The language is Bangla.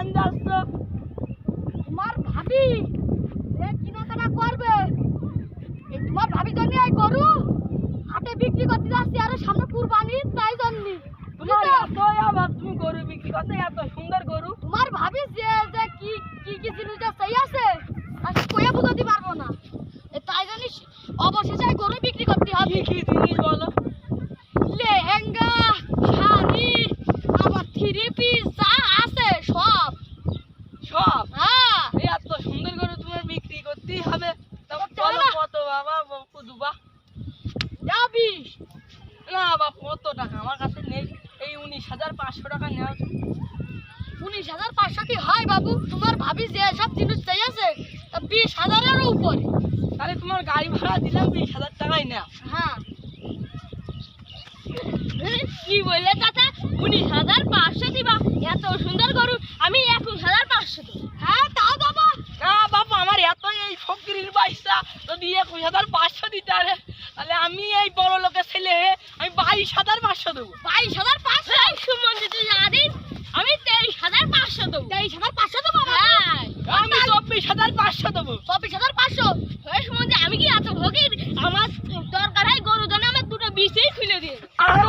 দোকান যাচ্ছ? তোমার ভাবি যে কেনাকাটা করবে, এই তোমার ভাবির জন্য এই গরু হাটে বিক্রি করতে যাচ্ছি, আর সামনে কুরবানি, তাই জন্য। তোমার এত আবার তুমি গরু বিক্রি করতে, এত সুন্দর গরু। তোমার ভাবি যে যে কি কি কি জিনিস চাই আছে আর কইয়া বুঝাতে পারবো না, তাই জন্য অবশেষে এই গরু বিক্রি করতে হবে। কি কি জিনিস বলো? লেহেঙ্গা, শাড়ি, আবার থ্রি পিস যা আছে সব। সব? হ্যাঁ, এই এত সুন্দর গরু তোমার বিক্রি করতেই হবে। তখন চলো বলো না। কত বাবা দুবা? যাবি? না বাবা, কত টাকা আমার কাছে নেই। এই 19,500 টাকা নেওয়া। 19,500 কি হয় বাবু? তোমার ভাবি যে সব জিনিস চাই আছে 20,000-এর উপরে। তাহলে তোমার গাড়ি ভাড়া দিলাম 20,000 টাকাই নেও। হ্যাঁ, কি বললে চাচা? 19,500 দিবা? এত সুন্দর গরু আমি 21,500 দেবো। হ্যাঁ, তাও বাবা। না বাবা, আমার এত এই ফকিরির পয়সা যদি 21,500 দিতে পারে, তাহলে আমি এই বড় লোকের ছেলে হয়ে আমি 22,500 দেবো। 22,500 সুমন্দিত জাদিন, আমি 23,500 দেবো। 23,500 দেবো? হ্যাঁ, আমি 24,500 দেবো। 24,500? এই সুমন্দি, আমি কি এত ভোগীর? আমার দরকার হয় গরু জন্য আমার দুটো বিষই খুলে দিয়ে। আরো